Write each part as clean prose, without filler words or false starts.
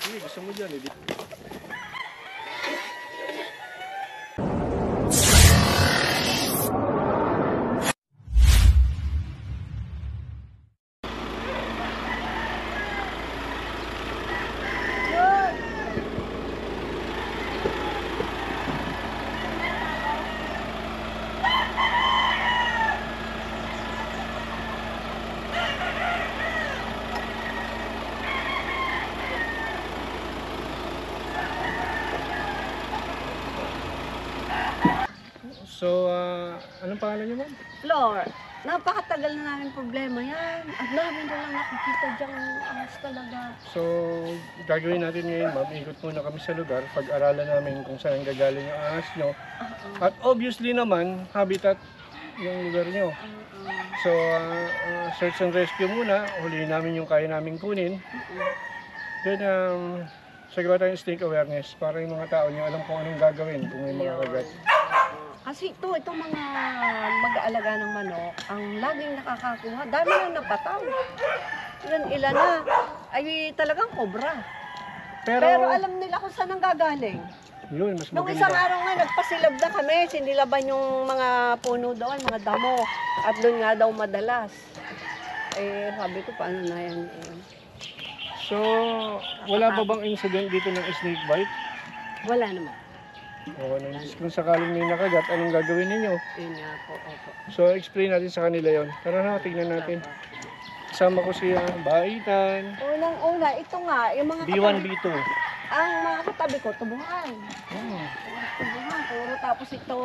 Sige, gusto mo dyan. Hindi. So, anong pangalan niyo, ma'am? Flor, napakatagal na namin problema yan. At namin na lang nakikita dyan ang ahas talaga. So, gagawin natin ngayon, ma'am. Ikot muna kami sa lugar. Pag-aralan namin kung saan gagaling yung ahas nyo. At obviously naman, habitat yung lugar nyo. So, search and rescue muna. Huliin namin yung kaya namin kunin. Then, sagawa tayong snake awareness para yung mga tao nyo alam kung anong gagawin kung may mga kagat. Kasi itong mga mag-aalaga ng manok, ang laging nakakakuha, dami lang napatay. Ilan na, ay talagang kobra. Pero alam nila kung saan ang gagaling. Yun, mas Nung maganda. isang araw nga, nagpasilab na kami, sinilaban yung mga puno doon, mga damo. At doon nga daw madalas. Eh, sabi ko, paano na yan? So, wala ba bang incident dito ng snake bite? Wala naman. O, kung sakaling may nakagat, anong gagawin ninyo? Yun nga po, opo. So, explain natin sa kanila yon. Tara na, tignan natin. Kasama ko siya, Baitan. Unang-una, ito nga, yung mga B1, B2. ang mga katabi ko, tubuhan. Tubuhan, puro tapos ito,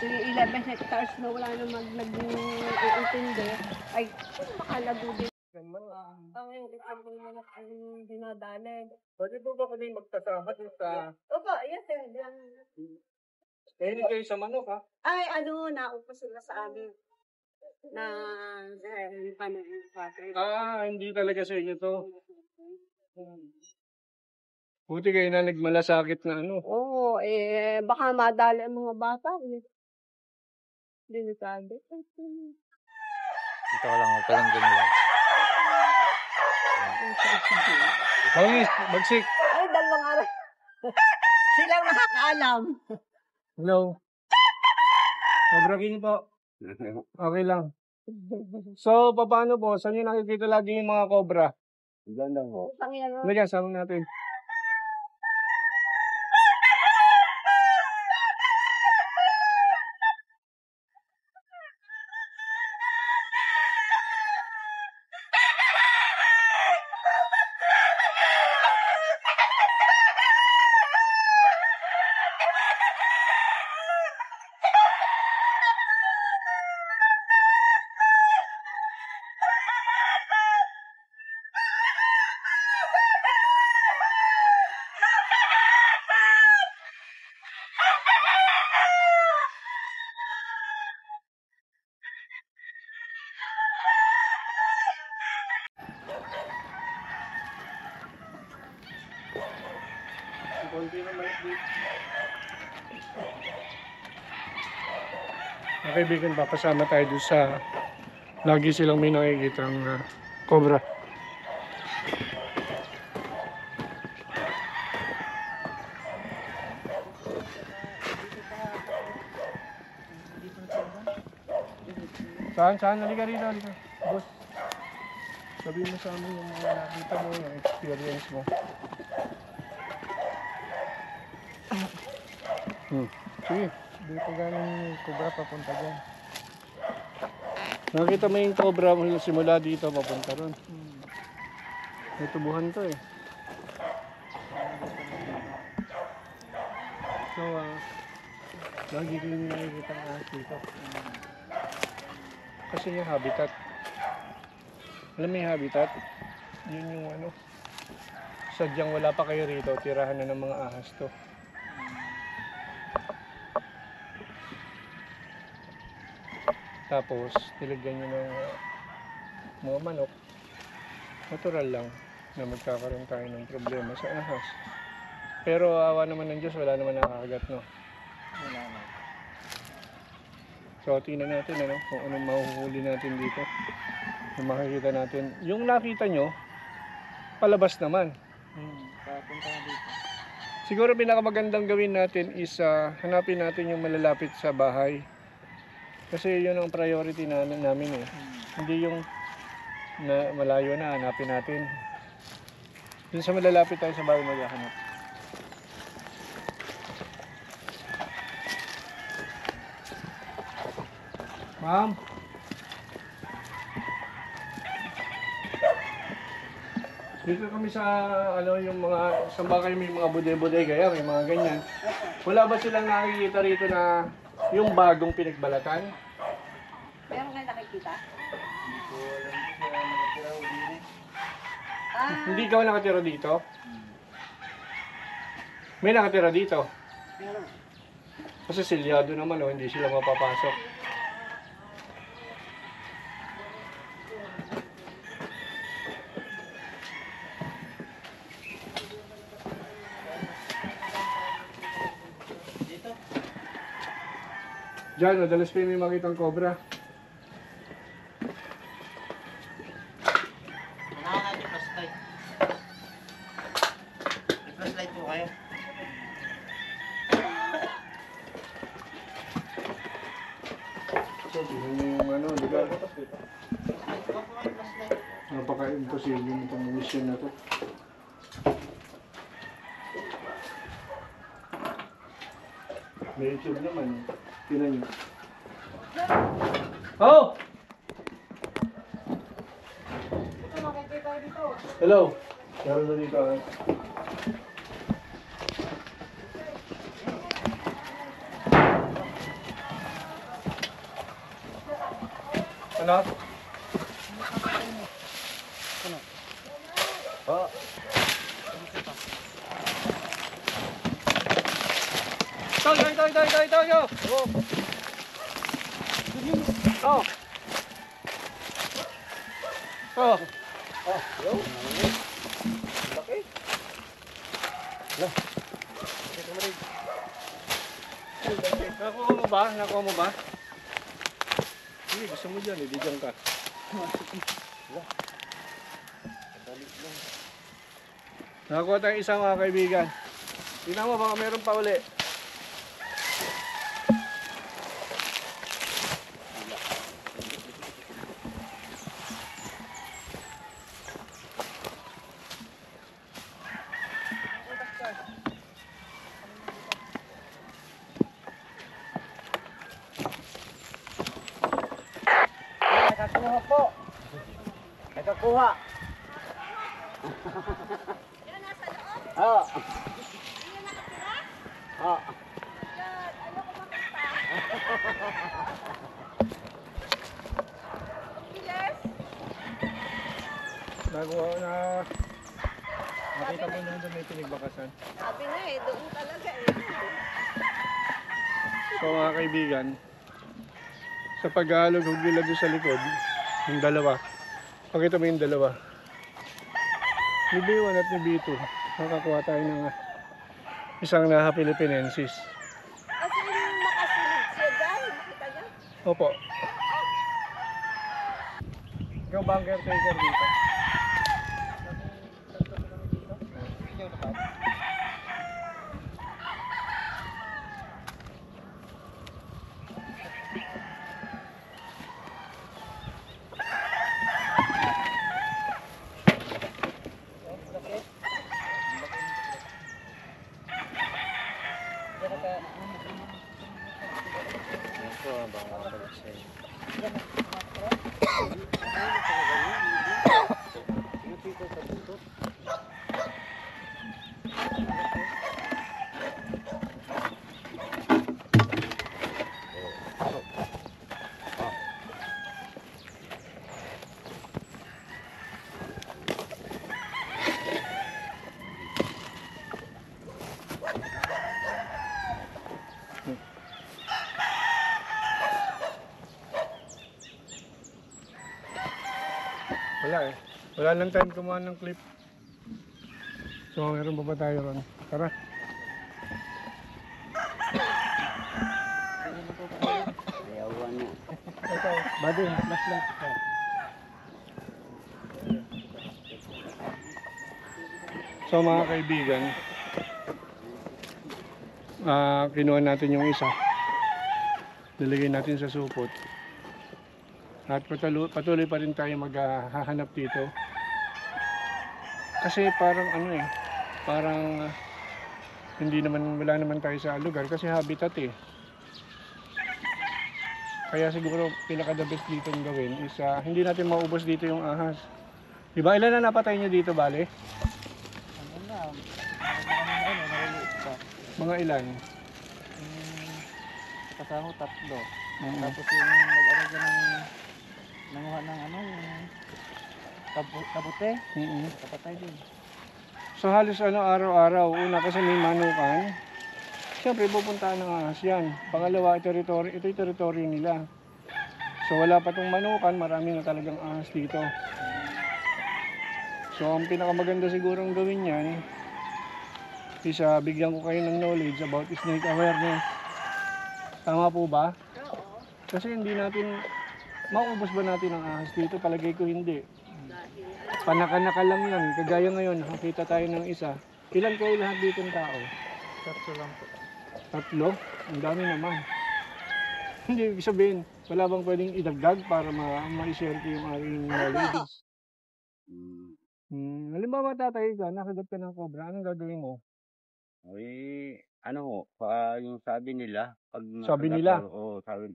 11 hectares na wala namang nag-iintindi, ay makalago din. Ang hindi mo na dinadalig. Pwede po ba kami magkasama sa... Opo, yes sir. Hindi kayo sa manok, ha? Ay, naupo sila sa amin. Na, Hindi talaga sa inyo to. Buti kayo na nagmalasakit na ano. Oo, baka madali ang mga bata. Hindi nasabi. Ito lang, parang ganyan. Bangis, bagsik. Ay, dalawang araw. Silang nakakaalam. Hello. Cobra King po. Okay lang. So, paano po? Saan nyo nakikita lagi yung mga cobra? Ganda mo. Tangyan Ano dyan? Sama natin. Mga kaibigan, papasama tayo doon sa lagi silang may nakikitang cobra. Saan? Halika rito, halika. Boss, sabihin mo sa amin yung mga nakita mo, yung experience mo. Sige, dito galing yung cobra papunta dyan. Nakita mo yung cobra simula dito papunta ron. May tubuhan to eh. So, lagi ko yung nakikita ang ahas dito. Kasi yung habitat. Alam mo yung habitat? Yun yung ano. Sadyang wala pa kayo rito, tirahan na ng mga ahas to. Tapos, nilagyan nyo ng mga manok. Natural lang na magkakaroon tayo ng problema sa ahas. Pero awa naman ng Diyos, wala naman nakakagat, no? Wala na. So, tingnan natin ano, kung anong mahuhuli natin dito. Yung makikita natin. Yung nakita nyo, palabas naman. punta na dito. Siguro pinakamagandang gawin natin is hanapin natin yung malalapit sa bahay. Kasi yun ang priority namin eh. Hindi yung malayo na hanapin natin. Dun sa malalapit tayo sa bahay maghahanap. Ma'am. Dito kami sa yung mga saan ba kayo may mga bude-bodega yan, may mga ganyan. Wala ba silang nakikita rito na yung bagong pinagbalatan? Meron kayo nakikita? Hindi ko alam kung saan nakatira o dito. Hindi ka nakatira dito? May nakatira dito. Meron. Kasi silyado naman hindi sila mapapasok. Diyan, madalas pa may makitang cobra. Kailangan natin flashlight. May flashlight po kayo. So, tingnan niyo yung lugar. Flashlight po kayo, flashlight. Napaka-imposible itong mission na to. May YouTube naman. Tingnan niyo. Oh! Hello. Meron na dito. Ano? Oh. Toyo! Oh! Oh! Oh, yo. Laki. Lah. Nakuha mo ba? Nakuha mo ba? Sige, gusto mo dyan, hindi dyan ka. Nakakuha tayong isa mga kaibigan. Tingnan mo, baka meron pa uli. Nakakuha po. Nakakuha. Yan, nasa loob. Oh. Hindi na nakatira? Oh. Yan, ayoko makita. Yes? Nakuha na. Nakita mo nung doon may pinigbakasan. Sabi na eh, doon talaga eh. So mga kaibigan, sa pag-aalog nila doon sa likod, yung dalawa. Pakita mo yung dalawa. Ni B1 at ni B2. Nakakuha tayo ng isang naha Philippinensis. Kasi yung makasunod siya dyan, makita niya? Opo. Ikaw ba ang caretaker dito? Ito, baka mabalik sa'yo. Wala eh. Wala lang time kumuha ng clip. So meron pa ba tayo ron? Tara. Ayawan mo. Ito, buddy, last lang. So So mga kaibigan, kinuha natin yung isa. Nilagay natin sa supot. At patuloy pa rin tayo maghahanap dito. Kasi parang parang wala naman tayo sa lugar kasi habitat eh. Kaya siguro pinaka-the best dito yung gawin is hindi natin maubos dito yung ahas. Diba ilan na napatay nyo dito bale? Ano na, naliliit pa. Mga ilan? Kasama 3. Mhm. Tapos yung nag-ano dyan nanguha ng yung kabute, kapatay din. So halos araw-araw. Una kasi may manukan. Siyempre pupuntahan ng ahas yan. Pangalawa, ito yung teritoryo nila. So wala pa tong manukan, marami na talagang ahas dito. So ang pinakamaganda sigurong gawin yan is bigyan ko kayo ng knowledge about snake awareness. Tama po ba? Oo. Kasi hindi natin, maubos ba natin ang ahas dito? Palagay ko hindi. Dahil Panaka-naka lang yan. Kagaya ngayon, nakakita tayo ng isa. Ilan kayo lahat dito ng tao? 3 lang po. 3? Ang dami naman. Hindi, ibig sabihin, wala bang pwedeng idagdag para ma-share ko yung aking knowledge? Halimbawa tatay ka, nakagat ka ng cobra, anong gagawin mo? Yung sabi nila, pag Sabi nila? sabi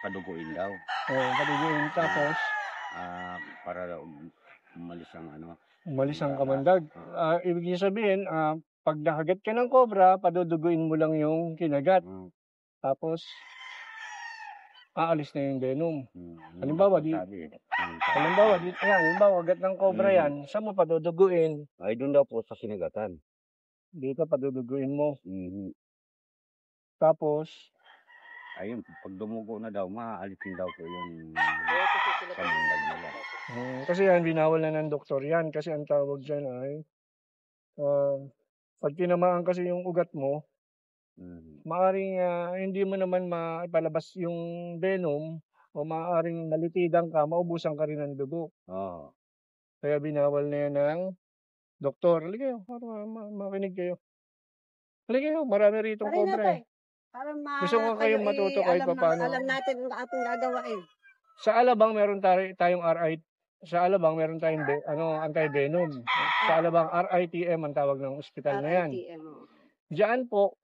paduguin daw. Paduguin. Tapos, Para daw umalis ang umalis ang kamandag. Ibig sabihin, pag nakagat ka ng cobra, paduduguin mo lang yung kinagat. Tapos, aalis na yung venom. Halimbawa, halimbawa, agat ng cobra yan, saan mo paduduguin? Ay, doon daw po sa sinagatan. Dito paduduguin mo. Tapos, Ayun, pag dumugo na daw, maalisin daw po yung kamandag nila. Kasi yan, binawal na ng doktor yan. Kasi ang tawag dyan ay, pag tinamaan kasi yung ugat mo, maaring hindi mo naman maipalabas yung venom o maaring nalitidan ka, maubusan ka rin ng dugo. Oo. Kaya binawal na yan ng doktor. Halika kayo, para makinig kayo. Halika kayo, marami rito Pare cobra natin. eh. Para Gusto ko kayong matuto kahit paano. Alam natin ang ating gagawain. Sa Alabang meron tayong RIT. Sa Alabang meron tayong anti-venom. Sa Alabang RITM ang tawag ng ospital na yan. RITM. Diyan po,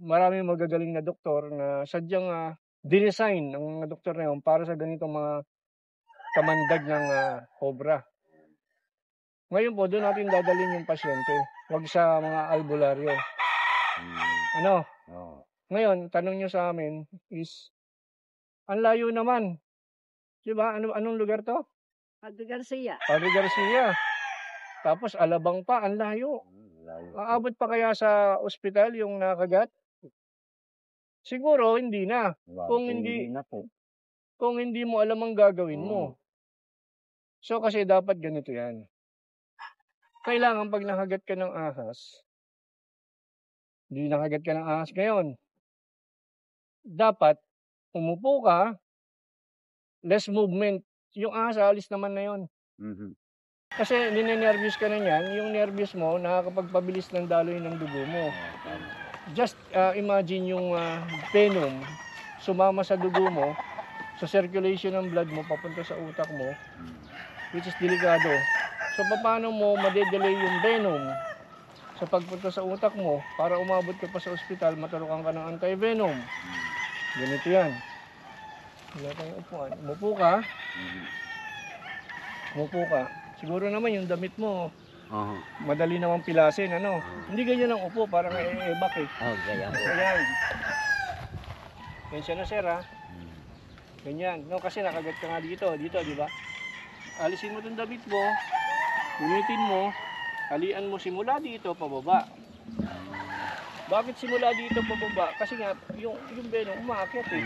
maraming magagaling na doktor na sadyang dinesign ng mga doktor na yun para sa ganitong mga kamandag ng cobra. Ngayon po, doon natin dadalhin yung pasyente. Huwag sa mga albularyo. Ano? Oo. Ngayon, tanong nyo sa amin is, ang layo naman. Diba? Anong lugar to? Padre Garcia. Padre Garcia. Tapos Alabang pa, ang layo. Aabot pa kaya sa ospital yung nakagat? Siguro hindi na. Kung hindi na po. Kung hindi mo alam ang gagawin mo. So kasi dapat ganito yan. Kailangan pag nakagat ka ng ahas, hindi nakagat ka ng ahas ngayon, dapat umupo ka, less movement. Yung ahas, alis naman na yun. Kasi ninenervyos ka na niyan, yung nervyos mo nakakapagpabilis ng daloy ng dugo mo. Just imagine yung venom sumama sa dugo mo, sa circulation ng blood mo papunta sa utak mo, which is delikado. So paano mo madedelay yung venom sa pagpunta sa utak mo para umabot ka pa sa ospital, maturukan ka ng anti-venom? Ganito yan. Wala tayong upuan. Umupo ka. Siguro naman yung damit mo, madali namang pilasin, ano? Hindi ganyan ang upo, parang ebak eh. Gaya po. Ganyan. Ganyan siya na sir ha. Ganyan. No, kasi nakagat ka nga dito, di ba? Alisin mo itong damit mo, unitin mo, halian mo simula dito pababa. Bakit simula dito pababa? Kasi nga, yung venom umaakyat eh.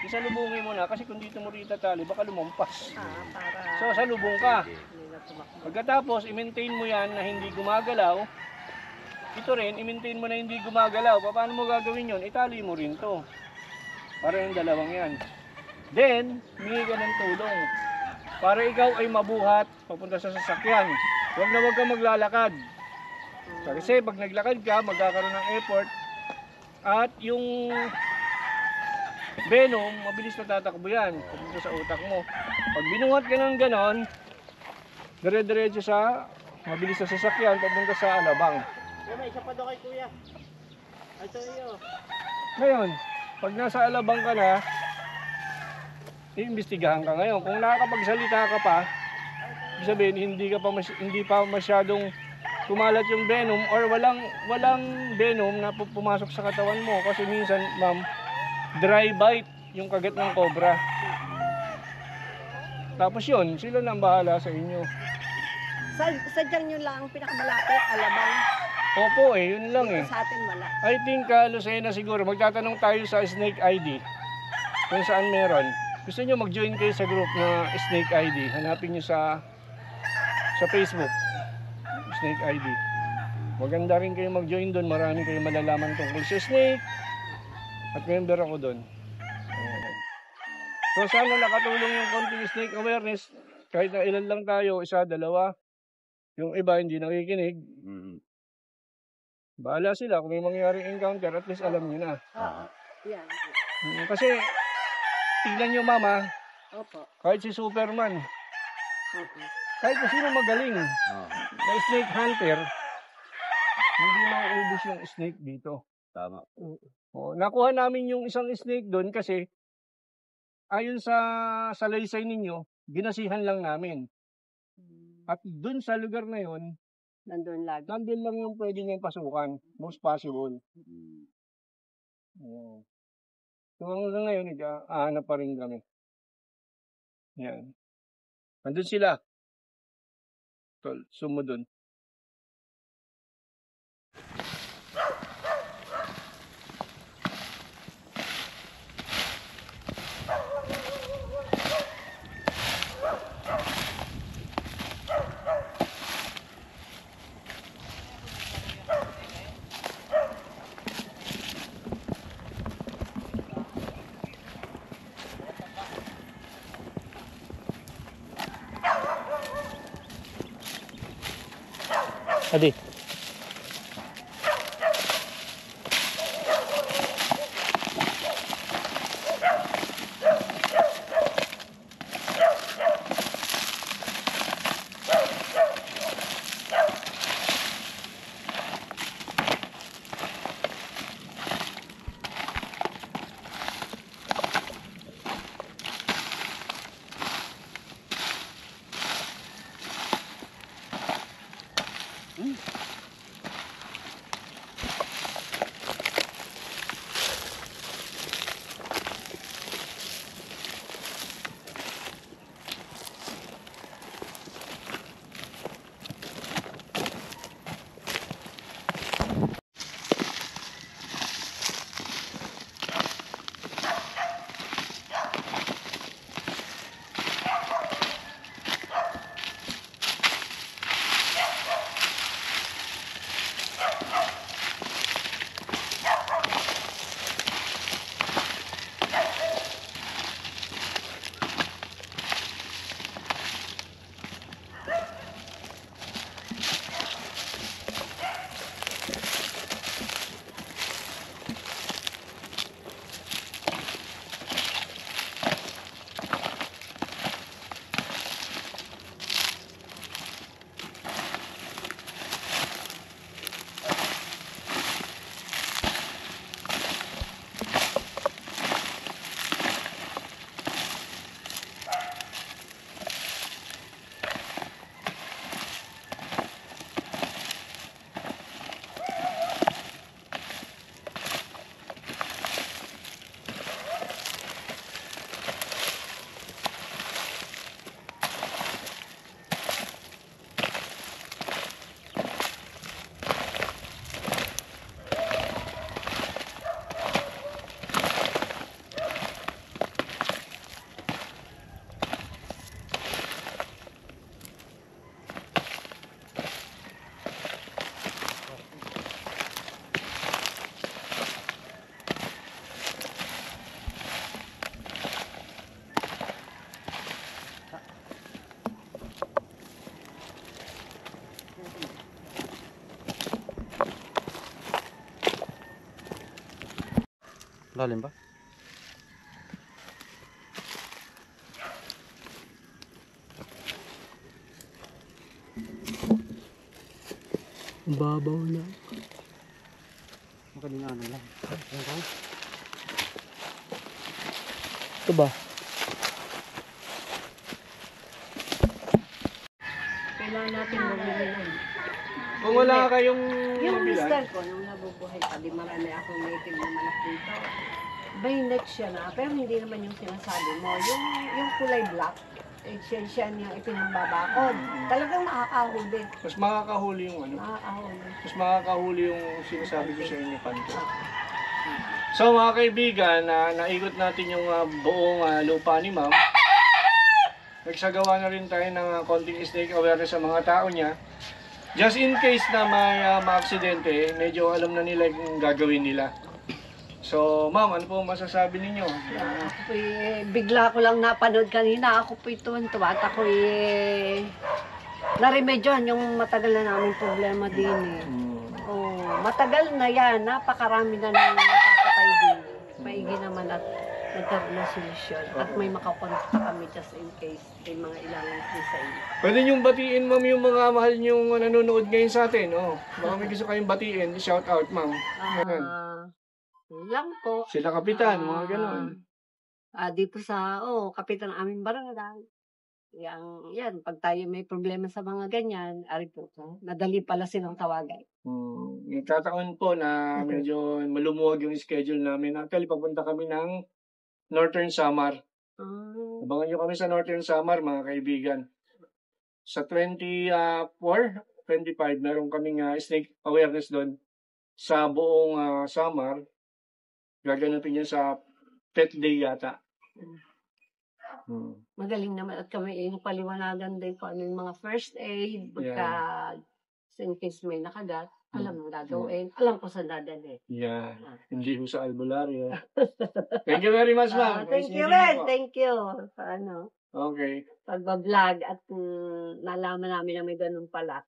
Isalubungin mo na kasi kung dito mo rin itatali, baka lumampas. Para So, salubong ka. hindi na tumakbo. Pagkatapos, i-maintain mo yan na hindi gumagalaw. Ito rin, i-maintain mo na hindi gumagalaw. Paano mo gagawin yun? Itali mo rin to. Para yung dalawang yan. Then, humingi ka ng tulong. Para ikaw ay mabuhat, papunta sa sasakyan. Huwag kang maglalakad. Kasi pag naglakad ka, magkakaroon ng effort at yung venom, mabilis na tatakbo yan pupunta sa utak mo. Pag binuhat ka ng ganon, dire-diretso sa mabilis na sasakyan papunta sa alabang. May isa pa daw kay kuya. Ay, sa iyo. Ngayon, pag nasa alabang ka na, iimbestigahan ka ngayon. Kung nakakapagsalita ka pa, ibig sabihin hindi pa masyadong kumalat yung venom or walang venom na pumasok sa katawan mo kasi minsan, ma'am, dry bite yung kagat ng cobra. Tapos yun, sila nang bahala sa inyo. Sadyang nyo lang pinakamalapit, Alabang. Opo yun lang Dito sa atin wala. I think Lucena siguro, magtatanong tayo sa Snake ID kung saan meron. Gusto nyo mag-join kayo sa group na Snake ID. Hanapin nyo sa Facebook, Snake ID. Maganda rin kayo mag-join doon. Marami kayong malalaman tungkol sa snake. At member ako doon. So sana nakatulong yung konting snake awareness. Kahit na ilan lang tayo, isa, dalawa. Yung iba hindi nakikinig. Bahala sila. Kung may mangyaring encounter, at least alam nyo na. Yan. Kasi, tignan nyo mama, Opo. kahit si Superman, kahit na sino magaling na snake hunter, hindi mauubos yung snake dito. Tama. Nakuha namin yung isang snake doon kasi ayon sa salaysay ninyo, ginasihan lang namin. At doon sa lugar na yon, Nandun lagi. nandun lang yung pwede niyang pasukan, most possible. So hanggang ngayon, nag-aanap pa rin kami. Yan. Nandun sila. Tol, sumo dun. Adi. Lalim ba? Babaw na. Makaling ano lang. Ito ba? Kailangan natin bumili ng... Kung wala kayong Yung mabilan, mister ko, nung nabubuhay pa, di marami akong native na manok dito. Baynet siya na, pero hindi naman yung sinasabi mo. Yung kulay black, siya niya ipinambabakod. Talagang nakakahuli. mas makakahuli yung ano. Nakakahuli. Mas makakahuli yung sinasabi ko sa inyo, Panto. So mga kaibigan, naikot natin yung buong lupa ni Ma'am. Nagsagawa na rin tayo ng konting snake awareness sa mga tao niya. Just in case na may maaksidente, medyo alam na nila yung gagawin nila. So Ma'am, ano po masasabi ninyo? Ako po bigla ko lang napanood kanina. Ako po tuwan-tuwa at ako naremedyohan yung matagal na naming problema din eh. Oh, matagal na yan. Napakarami na nang napapatay din. Maigi naman at nagkaroon ng solusyon. At may makakontak kami just in case may mga ilangan din sa inyo. Pwede niyong batiin, Ma'am, yung mga mahal niyong nanonood ngayon sa atin. Oh, baka may gusto kayong batiin. Shout out, Ma'am. Ganun. Lang po. Sila kapitan, mga ganon. Dito sa, kapitan ng aming barangay. Yan, pag tayo may problema sa mga ganyan, ari po, madali pala silang tawagan. Nagkataon po na medyo malumuwag yung schedule namin. Actually, papunta kami ng Northern Samar. Abangan nyo kami sa Northern Samar, mga kaibigan. Sa 24, 25, meron kaming snake awareness doon sa buong Samar. Gaganapin yun sa Pet Day yata. Magaling naman at kami paliwanagan din kung ano yung mga first aid, pagka in case may nakagat, alam mo gagawin, alam ko saan dadalhin. Yeah, hindi ko sa albularyo. Thank you very much, Ma'am. Thank you rin, thank you. Okay. Pagbablog at nalaman namin na may ganun pala.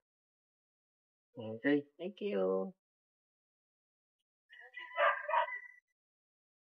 Okay. Thank you.